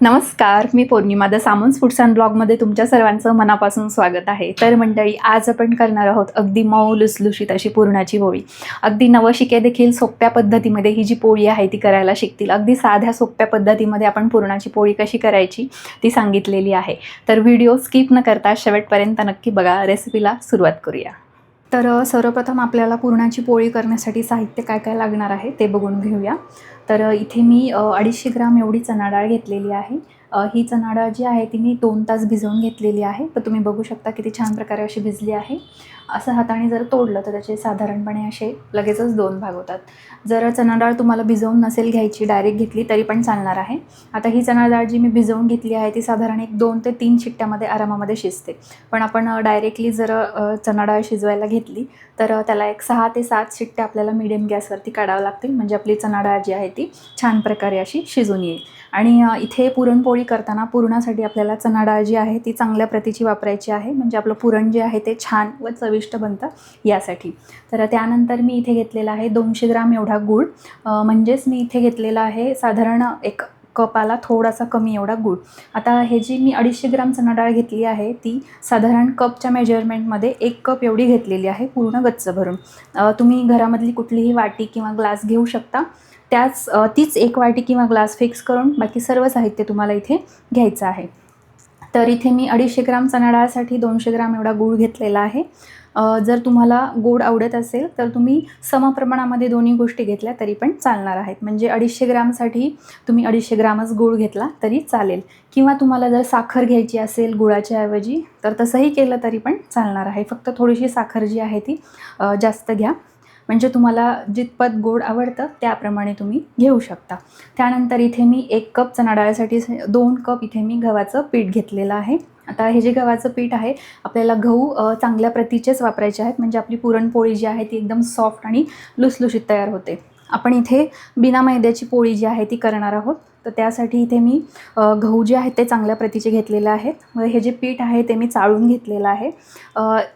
नमस्कार, मी पौर्णिमा the Samant foods and ब्लॉगमध्ये तुमच्या सर्वांचं मनापासून स्वागत आहे. तर मंडळी, आज आपण करणार आहोत अगदी मऊ लुसलुशीत अशी पुरणाची पोळी. अगदी नवशिके देखील सोप्या पद्धतीमध्ये ही जी पोळी आहे ती करायला शिकतील. अगदी साध्या सोप्या पद्धतीमध्ये आपण पुरणाची पोळी कशी करायची ती सांगितलेली आहे. तर व्हिडिओ स्किप न करता शेवटपर्यंत नक्की बघा. रेसिपीला सुरुवात करूया. तर सर्वप्रथम आपल्याला पुरणाची पोळी करण्यासाठी साहित्य काय काय लागणार आहे ते बघून घेऊया. तर इथे मी 250 ग्राम एवढी चणा डाळ घेतलेली आहे. ही चणा डाळ जी आहे ती मी 2 तास भिजवून घेतलेली आहे. तर तुम्ही बघू शकता किती छान प्रकारे अशी भिजली आहे. असं हाताने जर तोडलं तर त्याचे साधारणपणे असे लगेचच 2 भाग होतात. जर चणा डाळ तुम्हाला भिजवून नसेल घ्यायची, डायरेक्ट घेतली तरी पण चालणार आहे. आता ही चणा डाळ जी मी भिजवून घेतली आहे ती साधारण 2 ते 3 शिट्ट्यामध्ये आरामामध्ये शिजते. पण आपण डायरेक्टली जर चणा डाळ शिजवायला घेतली तर त्याला 6 ते 7 शिट्ट्या आपल्याला मीडियम गॅसवरती काढावं लागतील, म्हणजे आपली चणा डाळ जी आहे ती छान प्रकारे अशी शिजून येईल. आणि इथे पुरणपोळी करताना पुरणासाठी आपल्याला चणा डाळ जी आहे ती चांगल्या प्रतीची वापरायची आहे, म्हणजे आपलं पुरण जे आहे ते छान व चविष्ट बनतं यासाठी. तर त्यानंतर मी इथे घेतलेला आहे 200 ग्राम एवढा गूळ. म्हणजेच मी इथे घेतलेला आहे साधारण 1 कपाला थोडासा कमी एवढा गूळ. आता हे जी मी 250 ग्राम चणा डाळ घेतली आहे ती साधारण कपच्या मेजरमेंटमध्ये 1 कप एवढी घेतलेली आहे, पूर्ण गच्च भरून. तुम्ही घरामधली कुठलीही वाटी किंवा ग्लास घेऊ शकता. तीच 1 वाटी किंवा ग्लास फिक्स करून बाकी सर्व साहित्य तुम्हाला इथे घ्यायचं आहे. तर इथे मी 250 ग्राम चणा डाळसाठी 200 ग्राम एवढा गूळ घेतलेला आहे. जर तुम्हाला गोड आवडत असेल तर तुम्ही समप्रमाणामध्ये दोन्ही गोष्टी घेतल्या तरी पण चालणार आहेत. म्हणजे 250 ग्रामसाठी तुम्ही 250 ग्रामच गूळ घेतला तरी चालेल, किंवा तुम्हाला जर साखर घ्यायची असेल गुळाच्या ऐवजी तर तसंही केलं तरी पण चालणार आहे. फक्त थोडीशी साखर जी आहे ती जास्त घ्या, म्हणजे तुम्हाला जितपत गोड आवडतं त्याप्रमाणे तुम्ही घेऊ शकता. त्यानंतर इथे मी 1 कप चणा डाळीसाठी 2 कप इथे मी गव्हाचं पीठ घेतलेलं आहे. आता हे जे गव्हाचं पीठ आहे आपल्याला गहू चांगल्या प्रतीचेच वापरायचे आहेत, म्हणजे आपली पुरणपोळी जी आहे ती एकदम सॉफ्ट आणि लुसलुशीत तयार होते. आपण इथे बिना मैद्याची पोळी जी आहे ती करणार आहोत. तर त्यासाठी इथे मी गहू जे आहेत ते चांगल्या प्रतीचे घेतलेले आहेत. व हे जे पीठ आहे ते मी चाळून घेतलेलं आहे.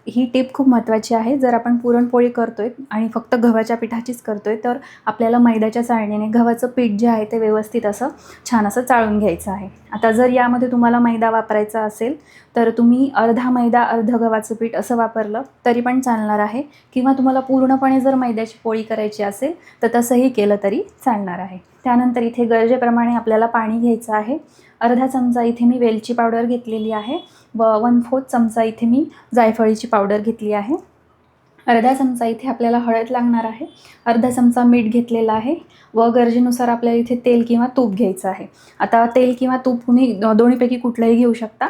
ही टिप खूप महत्त्वाची आहे. जर आपण पुरणपोळी करतोय आणि फक्त गव्हाच्या पिठाचीच करतोय तर आपल्याला मैद्याच्या चाळणीने गव्हाचं पीठ जे आहे ते व्यवस्थित असं छान असं चाळून घ्यायचं आहे. आता जर यामध्ये तुम्हाला मैदा वापरायचा असेल तर तुम्ही अर्धा मैदा अर्धं गव्हाचं पीठ असं वापरलं तरी पण चालणार आहे, किंवा तुम्हाला पूर्णपणे जर मैद्याची पोळी करायची असेल तर तसंही केलं तरी चालणार आहे. त्यानंतर इथे गरजेप्रमाणे आपल्याला पाणी घ्यायचं आहे. अर्धा चमचा इथे मी वेलची पावडर घेतलेली आहे व 1/4 चमचा इथे मी जायफळीची पावडर घेतली आहे. अर्धा चमचा इथे आपल्याला हळद लागणार आहे. अर्धा चमचा मीठ घेतलेला आहे व गरजेनुसार आपल्याला इथे तेल किंवा तूप घ्यायचं आहे. आता तेल किंवा तूप तुम्ही दोन्हीपैकी कुठलंही घेऊ शकता.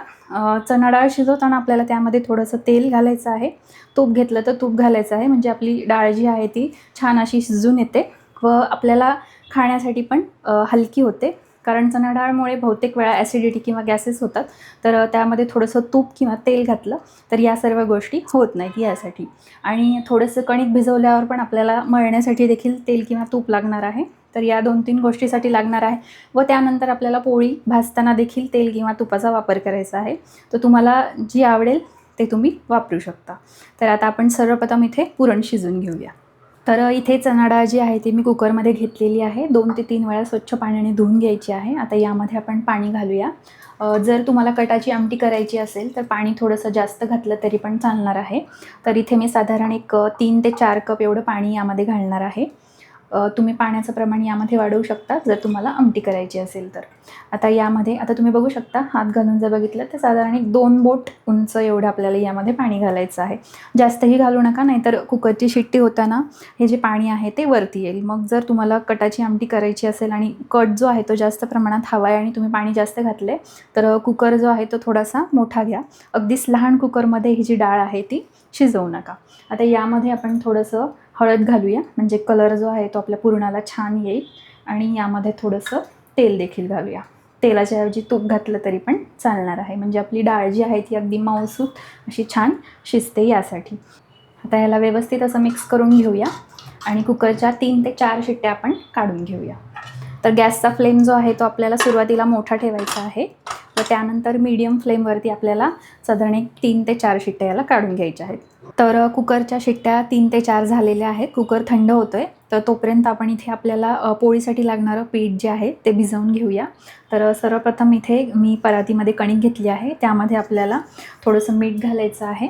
चणा डाळ शिजवताना आपल्याला त्यामध्ये थोडंसं तेल घालायचं आहे. तूप घेतलं तर तूप घालायचं आहे, म्हणजे आपली डाळ जी आहे ती छान अशी शिजून येते व आपल्याला खाण्यासाठी पण हलकी होते. कारण चणा डाळमुळे बहुतेक वेळा ॲसिडिटी किंवा गॅसेस होतात, तर त्यामध्ये थोडंसं तूप किंवा तेल घातलं तर या सर्व गोष्टी होत नाहीत यासाठी. आणि थोडंसं कणिक भिजवल्यावर पण आपल्याला मळण्यासाठी देखील तेल किंवा तूप लागणार आहे. तर या 2-3 गोष्टीसाठी लागणार आहे. व त्यानंतर आपल्याला पोळी भाजताना देखील तेल किंवा तुपाचा वापर करायचा आहे. तर तुम्हाला जी आवडेल ते तुम्ही वापरू शकता. तर आता आपण सर्वप्रथम इथे पुरण शिजून घेऊया. तर इथे चणा डाळ जी आहे ती मी कुकरमध्ये घेतलेली आहे. 2 ते 3 वेळा स्वच्छ पाण्याने धुवून घ्यायची आहे. आता यामध्ये आपण पाणी घालूया. जर तुम्हाला कटाची आमटी करायची असेल तर पाणी थोडंसं जास्त घातलं तरी पण चालणार आहे. तर इथे मी साधारण 3 ते 4 कप एवढं पाणी यामध्ये घालणार आहे. तुम्ही पाण्याचं प्रमाण यामध्ये वाढवू शकता जर तुम्हाला आमटी करायची असेल तर. आता तुम्ही बघू शकता, हात घालून जर बघितलं तर साधारण 2 बोट उंच एवढं आपल्याला यामध्ये पाणी घालायचं आहे. जास्तही घालू नका, नाहीतर कुकरची शिट्टी होताना हे जे पाणी आहे ते वरती येईल. मग जर तुम्हाला कटाची आमटी करायची असेल आणि कट जो आहे तो जास्त प्रमाणात हवा आहे आणि तुम्ही पाणी जास्त घातले तर कुकर जो आहे तो थोडासा मोठा घ्या. अगदीच लहान कुकरमध्ये ही जी डाळ आहे ती शिजवू नका. आता यामध्ये आपण थोडंसं हळद घालूया, म्हणजे कलर जो आहे तो आपल्या पुरणाला छान येईल. आणि यामध्ये थोडंसं तेल देखील घालूया. तेलाच्या ऐवजी तूप घातलं तरी पण चालणार आहे, म्हणजे आपली डाळ जी आहे ती अगदी मऊसूत अशी छान शिजते यासाठी. आता याला व्यवस्थित असं मिक्स करून घेऊया आणि कुकरच्या 3 ते 4 शिट्ट्या आपण काढून घेऊया. तर गॅसचा फ्लेम जो आहे तो आपल्याला सुरुवातीला मोठा ठेवायचा आहे व त्यानंतर मीडियम फ्लेमवरती आपल्याला साधारण 3 ते 4 शिट्ट्या याला काढून घ्यायच्या आहेत. तर कुकरच्या शिट्ट्या 3 ते 4 झालेल्या आहेत. कुकर थंड होतो आहे तर तोपर्यंत आपण इथे आपल्याला पोळीसाठी लागणारं पीठ जे आहे ते भिजवून घेऊया. तर सर्वप्रथम इथे मी परातीमध्ये कणिक घेतली आहे, त्यामध्ये आपल्याला थोडंसं मीठ घालायचं आहे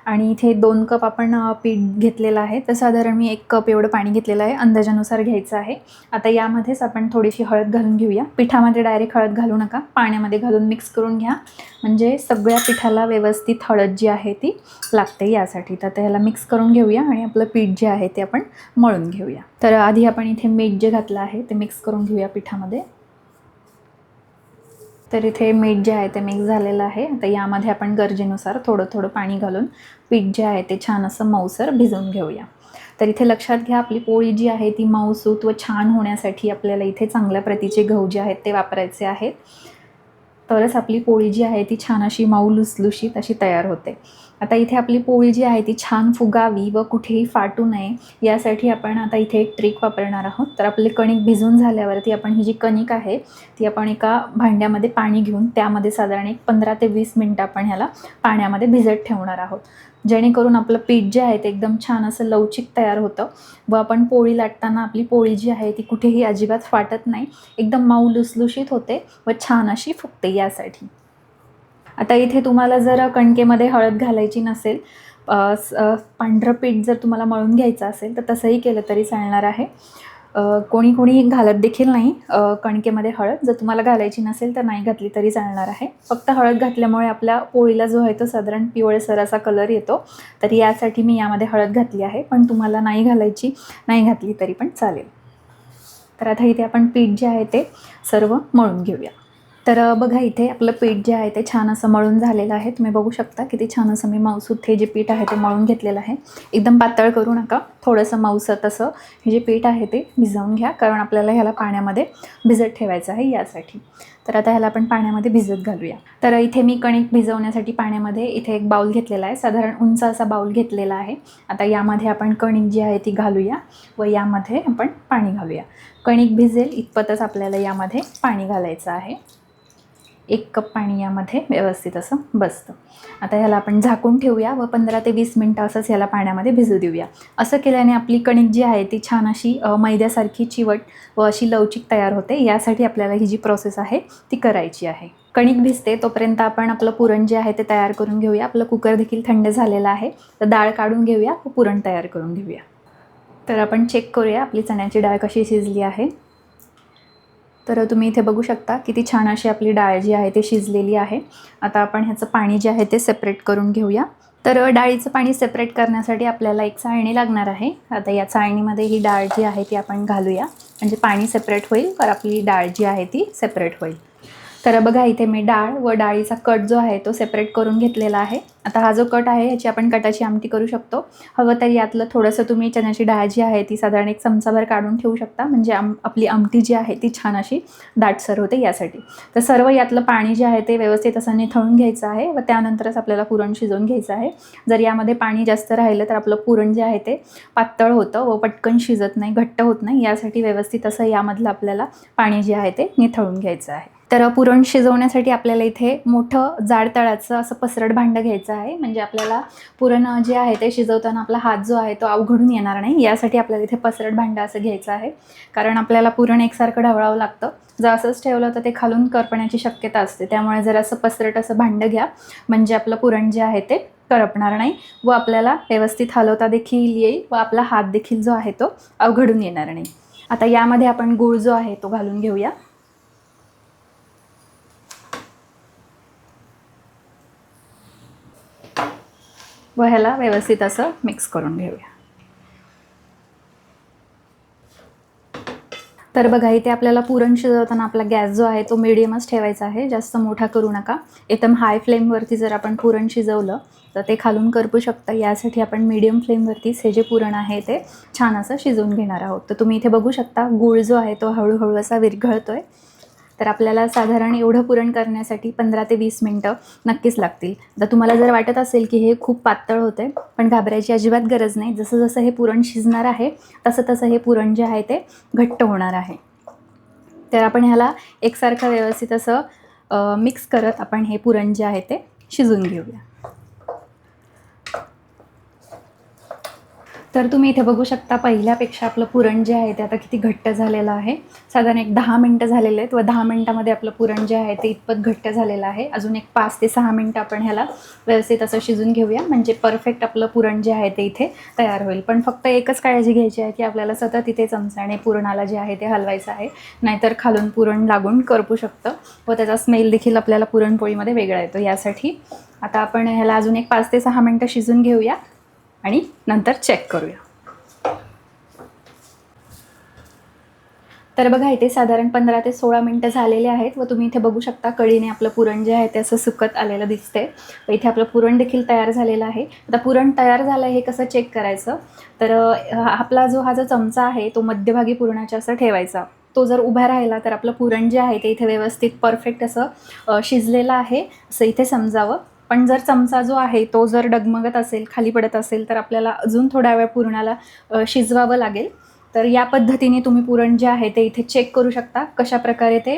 आणि इथे 2 कप आपण पीठ घेतलेलं आहे. तर साधारण मी 1 कप एवढं पाणी घेतलेलं आहे, अंदाजानुसार घ्यायचं आहे. आता यामध्येच आपण थोडीशी हळद घालून घेऊया. पिठामध्ये डायरेक्ट हळद घालू नका, पाण्यामध्ये घालून मिक्स करून घ्या, म्हणजे सगळ्या पिठाला व्यवस्थित हळद जी आहे ती लागते यासाठी. तर त्याला मिक्स करून घेऊया आणि आपलं पीठ जे आहे ते आपण मळून घेऊया. तर आधी आपण इथे मीठ जे घातलं आहे ते मिक्स करून घेऊया पिठामध्ये. तर इथे मीठ जे आहे ते मिक्स झालेलं आहे. आता यामध्ये आपण गरजेनुसार थोडं थोडं पाणी घालून पीठ जे आहे ते छान असं मऊसर भिजवून घेऊया. तर इथे लक्षात घ्या, आपली पोळी जी आहे ती मऊसूत व छान होण्यासाठी आपल्याला इथे चांगल्या प्रतीचे गहू जे आहेत ते वापरायचे आहेत. तरच आपली पोळी जी आहे ती छान अशी मऊ लुसलुशीत अशी तयार होते. आता इथे आपली पोळी जी आहे ती छान फुगावी व कुठेही फाटू नये यासाठी आपण आता इथे एक ट्रिक वापरणार आहोत. तर आपले कणिक भिजून झाल्यावरती आपण ही जी कणिक आहे ती आपण एका भांड्यामध्ये पाणी घेऊन त्यामध्ये साधारण एक 15 ते 20 मिनटं आपण ह्याला पाण्यामध्ये भिजत ठेवणार आहोत, जेणेकरून आपलं पीठ जे आहे ते एकदम छान असं लवचिक तयार होतं व आपण पोळी लाटताना आपली पोळी जी आहे ती कुठेही अजिबात फाटत नाही, एकदम मऊ लुसलुशीत होते व छान अशी फुगते यासाठी. आता इथे तुम्हाला जर कणकेमध्ये हळद घालायची नसेल, पांढरं पीठ जर तुम्हाला मळून घ्यायचं असेल तर तसंही केलं तरी चालणार आहे. कोणी कोणी घालत देखील नाही कणकेमध्ये हळद. जर तुम्हाला घालायची नसेल तर नाही घातली तरी चालणार आहे. फक्त हळद घातल्यामुळे आपल्या पोळीला जो आहे तो साधारण पिवळसर असा कलर येतो, तर यासाठी मी यामध्ये हळद घातली आहे. पण तुम्हाला नाही घालायची, नाही घातली तरी पण चालेल. तर आता इथे आपण पीठ जे आहे ते सर्व मळून घेऊया. तर बघा, इथे आपलं पीठ जे आहे ते छान असं मळून झालेलं आहे. तुम्ही बघू शकता किती छान असं मी मऊसूत हे जे पीठ आहे ते मळून घेतलेलं आहे. एकदम पातळ करू नका, थोडंसं मऊसत असं हे जे पीठ आहे ते भिजवून घ्या, कारण आपल्याला ह्याला पाण्यामध्ये भिजत ठेवायचं आहे यासाठी. तर आता ह्याला आपण पाण्यामध्ये भिजत घालूया. तर इथे मी कणिक भिजवण्यासाठी पाण्यामध्ये इथे एक बाऊल घेतलेला आहे, साधारण उंच असा बाऊल घेतलेला आहे. आता यामध्ये आपण कणिक जी आहे ती घालूया व यामध्ये आपण पाणी घालूया. कणिक भिजेल इतपतच आपल्याला यामध्ये पाणी घालायचं आहे. 1 कप पाणी यामध्ये व्यवस्थित असं बसतं. आता ह्याला आपण झाकून ठेवूया व 15 ते 20 मिनटं असंच ह्याला पाण्यामध्ये भिजू देऊया. असं केल्याने आपली कणिक जी आहे ती छान अशी मैद्यासारखी चिवट व अशी लवचिक तयार होते. यासाठी आपल्याला ही जी प्रोसेस आहे ती करायची आहे. कणिक भिजते तोपर्यंत आपण आपलं पुरण जे आहे ते तयार करून घेऊया. आपलं कुकर देखील थंड झालेलं आहे, तर डाळ काढून घेऊया व पुरण तयार करून घेऊया. तर आपण चेक करूया आपली चण्याची डाळ कशी शिजली आहे. तर तुम्ही इथे बघू शकता किती छान अशी आपली डाळ जी आहे ती शिजलेली आहे. आता आपण ह्याचं पाणी जे आहे ते सेपरेट करून घेऊया. तर डाळीचं पाणी सेपरेट करण्यासाठी आपल्याला एक चाळणी लागणार आहे. आता या चाळणीमध्ये ही डाळ जी आहे ती आपण घालूया, म्हणजे पाणी सेपरेट होईल तर आपली डाळ जी आहे ती सेपरेट होईल. तर बघा, इथे मी डाळ व डाळीचा कट जो आहे तो सेपरेट करून घेतलेला आहे. आता हा जो कट आहे याची आपण कटाची आमटी करू शकतो. हवं तर यातलं थोडंसं तुम्ही चण्याची डाळ जी आहे ती साधारण एक चमचाभर काढून ठेवू शकता, म्हणजे आपली आमटी जी आहे ती छान अशी दाटसर होते यासाठी. तर सर्व यातलं पाणी जे आहे ते व्यवस्थित असं निथळून घ्यायचं आहे व त्यानंतरच आपल्याला पुरण शिजवून घ्यायचं आहे. जर यामध्ये पाणी जास्त राहिलं तर आपलं पुरण जे आहे ते पातळ होतं व पटकन शिजत नाही, घट्ट होत नाही. यासाठी व्यवस्थित असं यामधलं आपल्याला पाणी जे आहे ते निथळून घ्यायचं आहे. तर पुरण शिजवण्यासाठी आपल्याला इथे मोठं जाड तळाचं असं पसरट भांडं घ्यायचं आहे, म्हणजे आपल्याला पुरण जे आहे ते शिजवताना आपला हात जो आहे तो अवघडून येणार नाही. यासाठी आपल्याला इथे पसरट भांडं असं घ्यायचं आहे, कारण आपल्याला पुरण एकसारखं ढवळावं लागतं. जर असंच ठेवलं तर ते खालून करपण्याची शक्यता असते. त्यामुळे जर असं पसरट असं भांडं घ्या, म्हणजे आपलं पुरण जे आहे ते करपणार नाही व आपल्याला व्यवस्थित हलवता देखील येईल व आपला हात देखील जो आहे तो अवघडून येणार नाही. आता यामध्ये आपण गूळ जो आहे तो घालून घेऊया. व ह्याला व्यवस्थित असं मिक्स करून घेऊया. तर बघा, इथे आपल्याला पुरण शिजवताना आपला गॅस जो आहे तो मिडियमच ठेवायचा आहे, जास्त मोठा करू नका. एकदम हाय फ्लेमवरती जर आपण पुरण शिजवलं तर ते खालून करपू शकतं. यासाठी आपण मीडियम फ्लेमवरतीच हे जे पुरण आहे ते छान असं शिजवून घेणार आहोत. तर तुम्ही इथे बघू शकता गूळ जो आहे तो हळूहळू असा विरघळतोय. तर आपल्याला साधारण एवढं पुरण करण्यासाठी 15 ते 20 मिनटं नक्कीच लागतील. तर तुम्हाला जर वाटत असेल की हे खूप पातळ होते, पण घाबरायची अजिबात गरज नाही. जसं जसं हे पुरण शिजणार आहे तसं तसं हे पुरण जे आहे ते घट्ट होणार आहे. तर आपण ह्याला एकसारखं व्यवस्थित असं मिक्स करत आपण हे पुरण जे आहे ते शिजवून घेऊया. तर तुम्ही इथे बघू शकता पहिल्यापेक्षा आपलं पुरण जे आहे ते आता किती घट्ट झालेलं आहे. साधारण एक 10 मिनटं झालेले आहेत व 10 मिनटामध्ये आपलं पुरण जे आहे ते इतपत घट्ट झालेलं आहे. अजून एक 5 ते 6 मिनटं आपण ह्याला व्यवस्थित असं शिजून घेऊया, म्हणजे परफेक्ट आपलं पुरण जे आहे ते इथे तयार होईल. पण फक्त एकच काळजी घ्यायची आहे की आपल्याला सतत इथे चमच्याने पुरणाला जे आहे ते हलवायचं आहे, नाहीतर खालून पुरण लागून करपू शकतं व त्याचा स्मेल देखील आपल्याला पुरणपोळीमध्ये वेगळा येतो. यासाठी आता आपण ह्याला अजून एक 5 ते 6 मिनटं शिजून घेऊया आणि नंतर चेक करूया. तर बघा इथे साधारण 15 ते 16 मिनटं झालेले आहेत व तुम्ही इथे बघू शकता कढीने आपलं पुरण जे आहे ते असं सुकत आलेलं दिसतंय व इथे आपलं पुरण देखील तयार झालेलं आहे. आता पुरण तयार झालं हे कसं चेक करायचं, तर आपला हा जो चमचा आहे तो मध्यभागी पुरणाच्या असं ठेवायचा. तो जर उभा राहिला तर आपलं पुरण जे आहे ते इथे व्यवस्थित परफेक्ट असं शिजलेलं आहे असं इथे समजावं. पण जर चमचा जो आहे तो जर डगमगत असेल, खाली पडत असेल, तर आपल्याला अजून थोड्या वेळ पुरणाला शिजवावं लागेल. तर या पद्धतीने तुम्ही पुरण जे आहे ते इथे चेक करू शकता कशा प्रकारे ते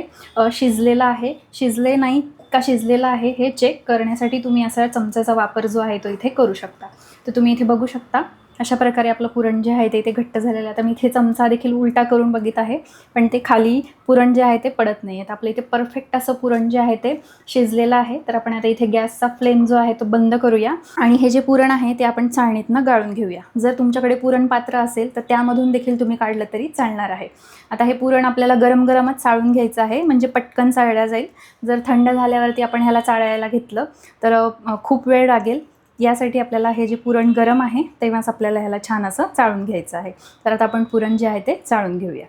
शिजलेलं आहे, शिजले नाही का शिजलेलं आहे हे चेक करण्यासाठी तुम्ही असा चमच्याचा वापर जो आहे तो इथे करू शकता. तर तुम्ही इथे बघू शकता अशा प्रकारे आपलं पुरण जे आहे ते इथे घट्ट झालेलं आहे. आता मी इथे चमचा देखील उलटा करून बघित आहे, पण ते खाली पुरण जे आहे ते पडत नाही आहे. तर आपलं इथे परफेक्ट असं पुरण जे आहे ते शिजलेलं आहे. तर आपण आता इथे गॅसचा फ्लेम जो आहे तो बंद करूया आणि हे जे पुरण आहे ते आपण चाळणीतनं गाळून घेऊया. जर तुमच्याकडे पुरण पात्र असेल तर त्यामधून देखील तुम्ही काढलं तरी चालणार आहे. आता हे पुरण आपल्याला गरम गरमच चाळून घ्यायचं आहे, म्हणजे पटकन चाळल्या जाईल. जर थंड झाल्यावरती आपण ह्याला चाळायला घेतलं तर खूप वेळ लागेल. यासाठी आपल्याला हे जे पुरण गरम आहे तेव्हाच आपल्याला ह्याला छान असं चाळून घ्यायचं आहे. तर आता आपण पुरण जे आहे ते चाळून घेऊया.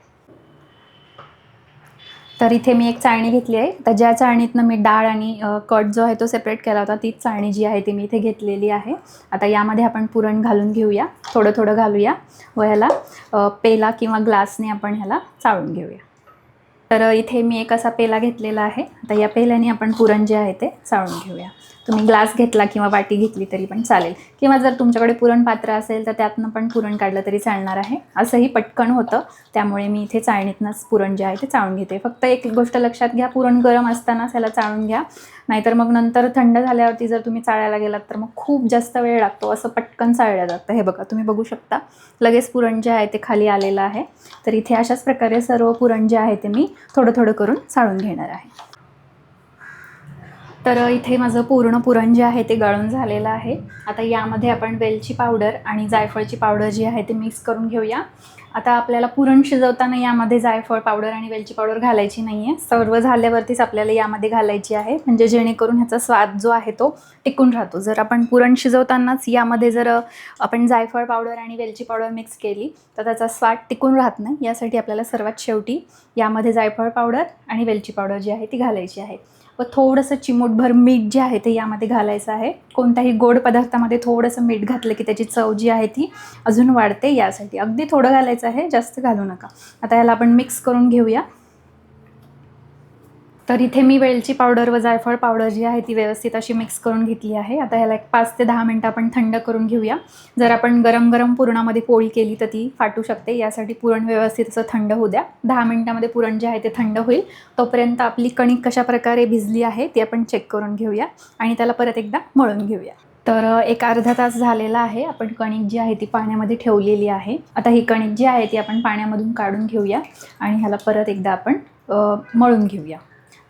तर इथे मी एक चाळणी घेतली आहे. तर ज्या चाळणीतनं मी डाळ आणि कट जो आहे तो सेपरेट केला होता तीच चाळणी जी आहे ती मी इथे घेतलेली आहे. आता यामध्ये आपण पुरण घालून घेऊया, थोडं थोडं घालूया व ह्याला पेला किंवा ग्लासने आपण ह्याला चाळून घेऊया. तर इथे मी एक असा पेला घेतलेला आहे. आता या पेल्याने आपण पुरण जे आहे ते चाळून घेऊया. तुम्ही ग्लास घेतला किंवा वाटी घेतली तरी पण चालेल, किंवा जर तुमच्याकडे पुरण पात्र असेल तर त्यातनं पण पुरण काढलं तरी चालणार आहे. असंही पटकन होतं, त्यामुळे मी इथे चाळणीतनंच पुरण जे आहे ते चाळून घेते. फक्त एक गोष्ट लक्षात घ्या, पुरण गरम असतानाच ह्याला चाळून घ्या, नाहीतर मग नंतर थंड झाल्यावरती जर तुम्ही चाळायला गेलात तर मग खूप जास्त वेळ लागतो. असं पटकन चाळलं जातं. हे बघा, तुम्ही बघू शकता लगेच पुरण जे आहे ते खाली आलेलं आहे. तर इथे अशाच प्रकारे सर्व पुरण जे आहे ते मी थोडं थोडं करून चाळून घेणार आहे. तर इथे माझं पूर्ण पुरण जे आहे ते गळून झालेलं आहे. आता यामध्ये आपण वेलची पावडर आणि जायफळची पावडर जी आहे ते मिक्स करून घेऊया. आता आपल्याला पुरण शिजवताना यामध्ये जायफळ पावडर आणि वेलची पावडर घालायची नाही आहे. सर्व झाल्यावरतीच आपल्याला यामध्ये घालायची आहे, म्हणजे जेणेकरून ह्याचा स्वाद जो आहे तो टिकून राहतो. जर आपण पुरण शिजवतानाच यामध्ये जर आपण जायफळ पावडर आणि वेलची पावडर मिक्स केली तर त्याचा स्वाद टिकून राहत नाही. यासाठी आपल्याला सर्वात शेवटी यामध्ये जायफळ पावडर आणि वेलची पावडर जी आहे ती घालायची आहे व थोडंसं चिमूटभर मीठ जे आहे ते यामध्ये घालायचं आहे. कोणत्याही गोड पदार्थामध्ये थोडंसं मीठ घातलं की त्याची चव जी आहे ती अजून वाढते. यासाठी अगदी थोडं घालायचं आहे, जास्त घालू नका. आता याला आपण मिक्स करून घेऊया. तर इथे मी वेलची पावडर व जायफळ पावडर जी आहे ती व्यवस्थित अशी मिक्स करून घेतली आहे. आता ह्याला एक 5 ते 10 मिनटं आपण थंड करून घेऊया. जर आपण गरम गरम पुरणामध्ये पोळी केली तर ती फाटू शकते. यासाठी पुरण व्यवस्थित असं थंड होऊ द्या. 10 मिनटामध्ये पुरण जे आहे ते थंड होईल. तोपर्यंत आपली कणिक कशा प्रकारे भिजली आहे ती आपण चेक करून घेऊया आणि त्याला परत एकदा मळून घेऊया. तर एक अर्धा तास झालेला आहे. आपण कणिक जी आहे ती पाण्यामध्ये ठेवलेली आहे. आता ही कणिक जी आहे ती आपण पाण्यामधून काढून घेऊया आणि ह्याला परत एकदा आपण मळून घेऊया.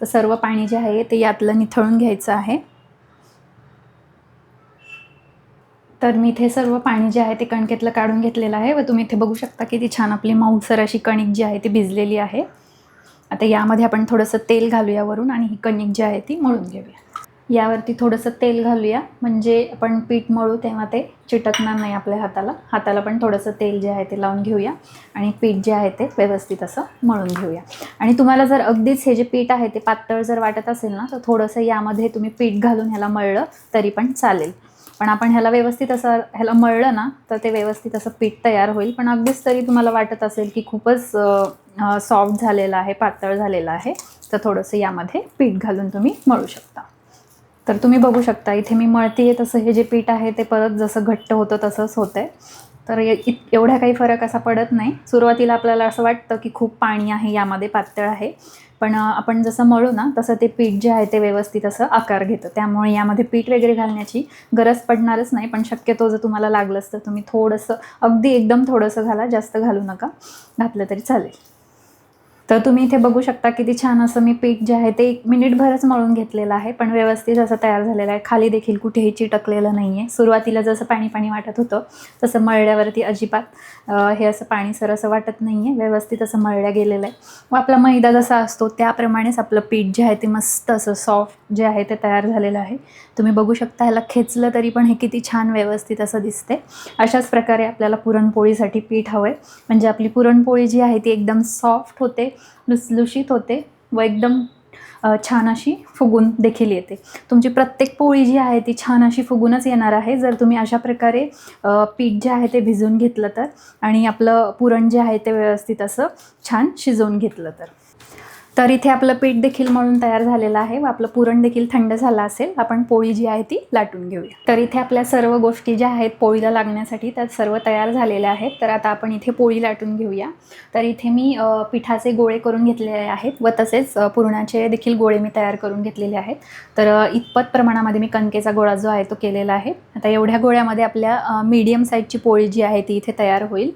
तर सर्व पाणी जे आहे ते यातलं निथळून घ्यायचं आहे. तर मी इथे सर्व पाणी जे आहे ते कणकेतलं काढून घेतलेलं आहे व तुम्ही इथे बघू शकता की ती छान आपली मऊसर अशी कणिक जी आहे ती भिजलेली आहे. आता यामध्ये आपण थोडंसं तेल घालूया वरून आणि ही कणिक जी आहे ती मळून घेऊया. यावरती थोडंसं तेल घालूया, म्हणजे आपण पीठ मळू तेव्हा ते चिटकणार नाही आपल्या हाताला पण थोडंसं तेल जे आहे ते लावून घेऊया आणि पीठ जे आहे ते व्यवस्थित असं मळून घेऊया. आणि तुम्हाला जर अगदीच हे जे पीठ आहे ते पातळ जर वाटत असेल ना तर थोडंसं यामध्ये तुम्ही पीठ घालून ह्याला मळलं तरी पण चालेल. पण आपण ह्याला व्यवस्थित असं मळलं ना तर ते व्यवस्थित असं पीठ तयार होईल. पण अगदीच तरी तुम्हाला वाटत असेल की खूपच सॉफ्ट झालेलं आहे, पातळ झालेलं आहे, तर थोडंसं यामध्ये पीठ घालून तुम्ही मळू शकता. तर तुम्ही बघू शकता इथे मी मळते तसं हे जे पीठ आहे ते परत जसं घट्ट होतं तसंच होतं आहे. तर एवढा काही फरक असा पडत नाही. सुरुवातीला आपल्याला असं वाटतं की खूप पाणी आहे यामध्ये, पातळ आहे, पण आपण जसं मळू ना तसं ते पीठ जे आहे ते व्यवस्थित असं आकार घेतं. त्यामुळे यामध्ये पीठ वगैरे घालण्याची गरज पडणारच नाही. पण शक्यतो जर तुम्हाला लागलंच तर तुम्ही थोडंसं, अगदी एकदम थोडंसं घाला, जास्त घालू नका. घातलं तरी चालेल. तर तुम्ही इथे बघू शकता किती छान असं मी पीठ जे आहे ते 1 मिनिटभरच मळून घेतलेलं आहे, पण व्यवस्थित असं तयार झालेलं आहे. खाली देखील कुठेही चिटकलेलं नाही आहे. सुरुवातीला जसं पाणी पाणी वाटत होतं तसं मळल्यावरती अजिबात हे असं पाणीसर असं वाटत नाही आहे. व्यवस्थित असं मळलं गेलेलं आहे. व आपला मैदा जसा असतो त्याप्रमाणेच आपलं पीठ जे आहे ते मस्त असं सॉफ्ट जे आहे ते तयार झालेलं आहे. तुम्ही बघू शकता, ह्याला खेचलं तरी पण हे किती छान व्यवस्थित असं दिसते. अशाच प्रकारे आपल्याला पुरणपोळीसाठी पीठ हवं आहे, म्हणजे आपली पुरणपोळी जी आहे ती एकदम सॉफ्ट होते, लुसलुशीत होते व एकदम छान अशी फुगून देखील येते. तुमची प्रत्येक पोळी जी आहे ती छान अशी फुगूनच येणार आहे जर तुम्ही अशा प्रकारे पीठ जे आहे ते भिजवून घेतलं तर, आणि आपलं पुरण जे आहे ते व्यवस्थित असं छान शिजवून घेतलं तर. तर इथे आपलं पीठ देखील मळून तयार झालेलं आहे व आपलं पुरण देखील थंड झालं असेल. आपण पोळी जी आहे ती लाटून घेऊया. तर इथे आपल्या सर्व गोष्टी ज्या आहेत पोळीला लागण्यासाठी त्या सर्व तयार झालेल्या आहेत. तर आता आपण इथे पोळी लाटून घेऊया. तर इथे मी पिठाचे गोळे करून घेतलेले आहेत व तसेच पुरणाचे देखील गोळे मी तयार करून घेतलेले आहेत. तर इतपत प्रमाणामध्ये मी कणकेचा गोळा जो आहे तो केलेला आहे. आता एवढ्या गोळ्यामध्ये आपल्या मीडियम साईजची पोळी जी आहे ती इथे तयार होईल.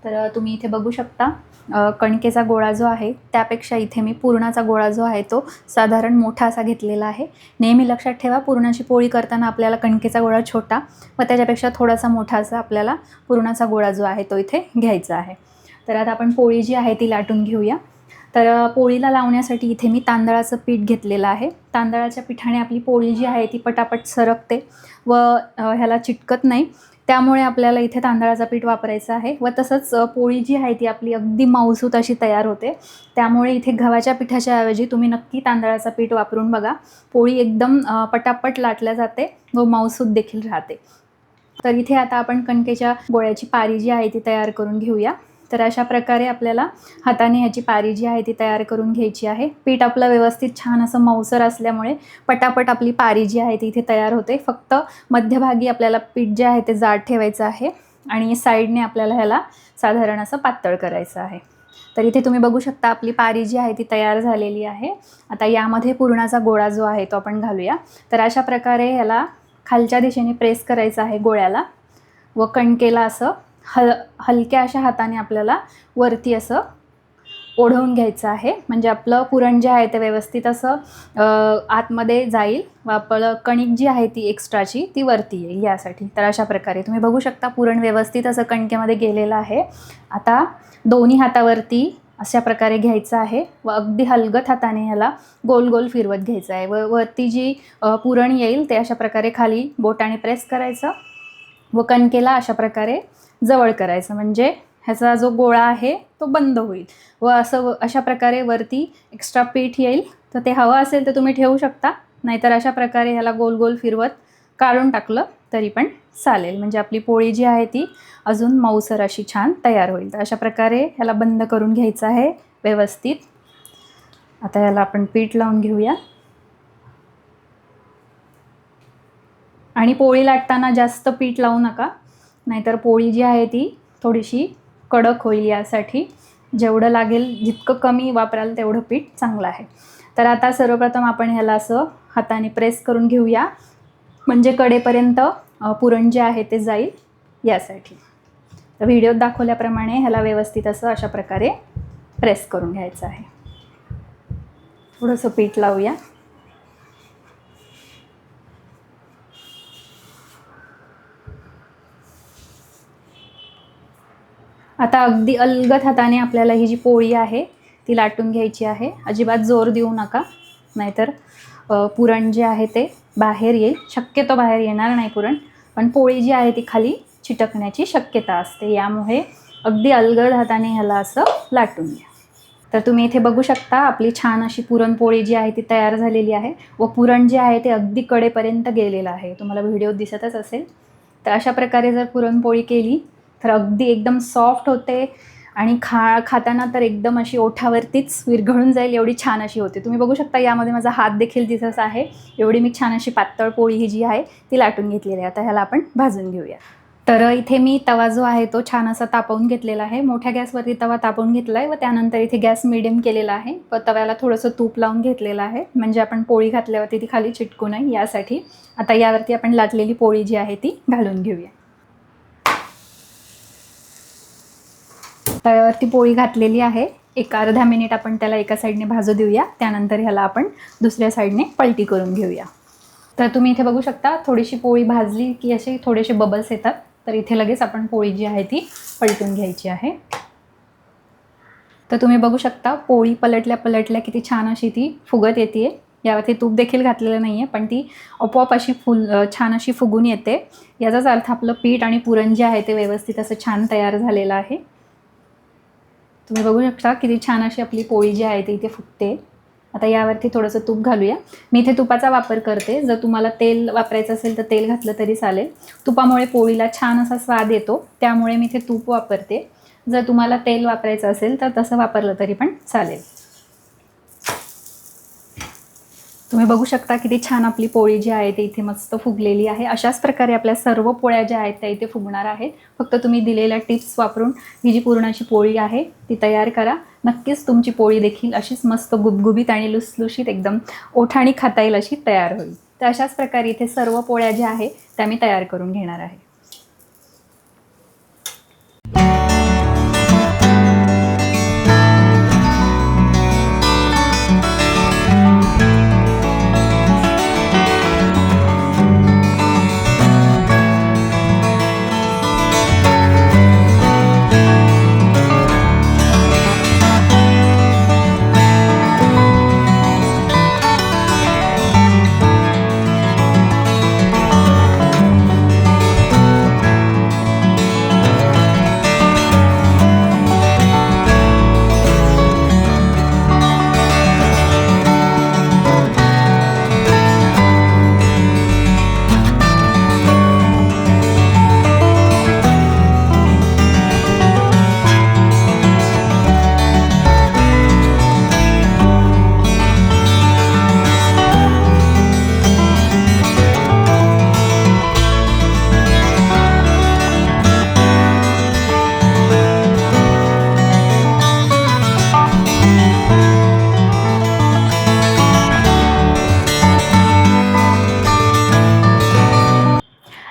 तर तुम्ही इथे बघू शकता, कणकेचा गोळा जो आहे त्यापेक्षा इथे मी पुरणाचा गोळा जो आहे तो साधारण मोठा असा घेतलेला आहे. नेहमी लक्षात ठेवा, पुरणाची पोळी करताना आपल्याला कणकेचा गोळा छोटा व त्याच्यापेक्षा थोडासा मोठा असा आपल्याला पुरणाचा गोळा जो आहे तो इथे घ्यायचा आहे. तर आता आपण पोळी जी आहे ती लाटून घेऊया. तर पोळीला लावण्यासाठी इथे मी तांदळाचं पीठ घेतलेलं आहे. तांदळाच्या पिठाने आपली पोळी जी आहे ती पटापट सरकते व ह्याला चिटकत नाही. त्यामुळे आपल्याला इथे तांदळाचं पीठ वापरायचं आहे व तसंच पोळी जी आहे ती आपली अगदी मऊसूत अशी तयार होते. त्यामुळे इथे गव्हाच्या पिठाच्या ऐवजी तुम्ही नक्की तांदळाचं पीठ वापरून बघा. पोळी एकदम पटापट लाटल्या जाते व मऊसूत देखील राहते. तर इथे आता आपण कणकेच्या गोळ्याची पारी जी आहे ती तयार करून घेऊया. तर अशा प्रकारे आपल्याला हाताने ह्याची पारी जी आहे ती तयार करून घ्यायची आहे. पीठ आपलं व्यवस्थित छान असं मऊसर असल्यामुळे पटापट आपली पारी जी आहे ती इथे तयार होते. फक्त मध्यभागी आपल्याला पीठ जे आहे ते जाड ठेवायचं आहे आणि साईडने आपल्याला ह्याला साधारण असं पातळ करायचं आहे. तर इथे तुम्ही बघू शकता आपली पारी जी आहे ती तयार झालेली आहे. आता यामध्ये पुरणाचा गोळा जो आहे तो आपण घालूया. तर अशा प्रकारे ह्याला खालच्या दिशेने प्रेस करायचं आहे गोळ्याला व कणकेला असं हलक्या अशा हाताने आपल्याला वरती असं ओढवून घ्यायचं आहे. म्हणजे आपलं पुरण जे आहे ते व्यवस्थित असं आतमध्ये जाईल व आपलं कणिक जी आहे ती एक्स्ट्राची ती वरती येईल यासाठी. तर अशा प्रकारे तुम्ही बघू शकता पुरण व्यवस्थित असं कणकेमध्ये गेलेलं आहे. आता दोन्ही हातावरती अशा प्रकारे घ्यायचं आहे व अगदी हलगत हाताने ह्याला गोल गोल फिरवत घ्यायचं आहे व वरती जी पुरण येईल ते अशा प्रकारे खाली बोटाने प्रेस करायचं व कणकेला अशा प्रकारे जवळ करायचं, म्हणजे ह्याचा जो गोळा आहे तो बंद होईल व अशा प्रकारे वरती एक्स्ट्रा पीठ येईल. तर ते हवं असेल तर तुम्ही ठेवू शकता, नाहीतर अशा प्रकारे ह्याला गोल गोल फिरवत काढून टाकलं तरी पण चालेल. म्हणजे आपली पोळी जी आहे ती अजून मऊसर अशी छान तयार होईल. तर अशा प्रकारे ह्याला बंद करून घ्यायचं आहे व्यवस्थित. आता ह्याला आपण पीठ लावून घेऊया. आणि पोळी लाटताना जास्त पीठ लावू नका, नाहीतर पोळी जी आहे ती थोडीशी कडक होईल. यासाठी जेवढं लागेल जितकं कमी वापराल तेवढं पीठ चांगलं आहे. तर आता सर्वप्रथम आपण ह्याला असं हाताने प्रेस करून घेऊया, म्हणजे कडेपर्यंत पुरण जे आहे ते जाईल यासाठी. तर व्हिडिओत दाखवल्याप्रमाणे ह्याला व्यवस्थित असं अशा प्रकारे प्रेस करून घ्यायचं आहे. थोडंसं पीठ लावूया. आता अगदी अलगद हाताने आपल्याला ही जी पोळी आहे ती लाटून घ्यायची आहे. अजिबात जोर देऊ नका, नाहीतर पुरण जे आहे ते बाहेर येईल. शक्यतो बाहेर येणार नाही पुरण, पण पोळी जी आहे ती खाली चिटकण्याची शक्यता असते. यामुळे अगदी अलगद हाताने ह्याला असं लाटून घ्या. तर तुम्ही इथे बघू शकता आपली छान अशी पुरणपोळी जी आहे ती तयार झालेली आहे व पुरण जे आहे ते अगदी कडेपर्यंत गेलेलं आहे. तुम्हाला व्हिडिओत दिसतच असेल. तर अशा प्रकारे जर पुरणपोळी केली तर अगदी एकदम सॉफ्ट होते आणि खाताना तर एकदम अशी ओठावरतीच विरघळून जाईल एवढी छान अशी होते. तुम्ही बघू शकता यामध्ये माझा हात देखील दिसत आहे. एवढी मी छान अशी पातळ पोळी ही जी आहे ती लाटून घेतलेली आहे. आता ह्याला आपण भाजून घेऊया. तर इथे मी तवा जो आहे तो छान असा तापवून घेतलेला आहे. मोठ्या गॅसवरती तवा तापवून घेतला आहे व त्यानंतर इथे गॅस मीडियम केलेला आहे व तव्याला थोडंसं तूप लावून घेतलेलं आहे, म्हणजे आपण पोळी घातल्यावरती ती खाली चिटकू नये यासाठी. आता यावरती आपण लाटलेली पोळी जी आहे ती घालून घेऊया. तव्यावरती पोळी घातलेली आहे. एक अर्धा मिनिट आपण त्याला एका साईडने भाजू देऊया, त्यानंतर ह्याला आपण दुसऱ्या साईडने पलटी करून घेऊया. तर तुम्ही इथे बघू शकता थोडीशी पोळी भाजली की असे थोडेसे बबल्स येतात, तर इथे लगेच आपण पोळी जी आहे ती पलटून घ्यायची आहे. तर तुम्ही बघू शकता पोळी पलटल्या किती छान अशी ती फुगत येते. यावरती तूप देखील घातलेलं नाही आहे, पण ती आपोआप अशी छान अशी फुगून येते. याचाच अर्थ आपलं पीठ आणि पुरण जे आहे ते व्यवस्थित असं छान तयार झालेलं आहे. तुम्ही बघू शकता किती छान अशी आपली पोळी जी आहे ती इथे फुगते. आता यावरती थोडंसं तूप घालूया. मी इथे तुपाचा वापर करते. जर तुम्हाला तेल वापरायचं असेल तर तेल घातलं तरी चालेल. तुपामुळे पोळीला छान असा स्वाद येतो, त्यामुळे मी इथे तूप वापरते. जर तुम्हाला तेल वापरायचं असेल तर तसं वापरलं तरी पण चालेल. तुम्ही बघू शकता किती छान आपली पोळी जी आहे ती इथे मस्त फुगलेली आहे. अशाच प्रकारे आपल्या सर्व पोळ्या ज्या आहेत त्या इथे फुगणार आहेत. फक्त तुम्ही दिलेल्या टिप्स वापरून ही जी पुरणाची पोळी आहे ती तयार करा. नक्कीच तुमची पोळी देखील अशीच मस्त गुबगुबीत आणि लुसलुशीत एकदम ओठाणी खाता येईल अशी तयार होईल. तर अशाच प्रकारे इथे सर्व पोळ्या ज्या आहेत त्या मी तयार करून घेणार आहे.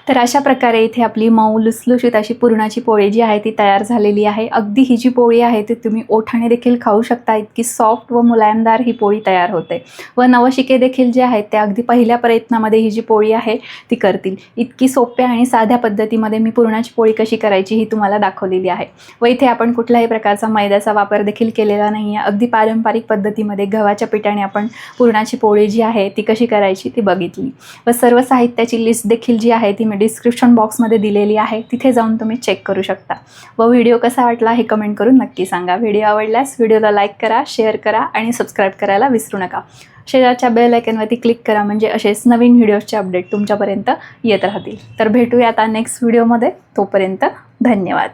तर अशा प्रकारे इथे आपली मऊ लुसलुशीत अशी पुरणाची पोळी जी आहे ती तयार झालेली आहे. अगदी ही जी पोळी आहे ती तुम्ही ओठाने देखील खाऊ शकता. इतकी सॉफ्ट व मुलायमदार ही पोळी तयार होते व नवशिके देखील जे आहेत ते अगदी पहिल्या प्रयत्नामध्ये ही जी पोळी आहे ती करतील. इतकी सोप्या आणि साध्या पद्धतीमध्ये मी पुरणाची पोळी कशी करायची ही तुम्हाला दाखवलेली आहे व इथे आपण कुठल्याही प्रकारचा मैद्याचा वापर देखील केलेला नाही आहे. अगदी पारंपरिक पद्धतीमध्ये गव्हाच्या पिठाने आपण पुरणाची पोळी जी आहे ती कशी करायची ती बघितली व सर्व साहित्याची लिस्ट देखील जी आहे ती डिस्क्रिप्शन बॉक्समध्ये दिलेली आहे, तिथे जाऊन तुम्ही चेक करू शकता. व व्हिडिओ कसा वाटला हे कमेंट करून नक्की सांगा. व्हिडिओ आवडल्यास व्हिडिओला लाईक करा, शेअर करा आणि सबस्क्राईब करायला विसरू नका. शेजारच्या बेल आयकॉनवरती क्लिक करा, म्हणजे असेच नवीन व्हिडिओजचे अपडेट तुमच्यापर्यंत येत राहतील. तर भेटूया आता नेक्स्ट व्हिडिओमध्ये. तोपर्यंत धन्यवाद.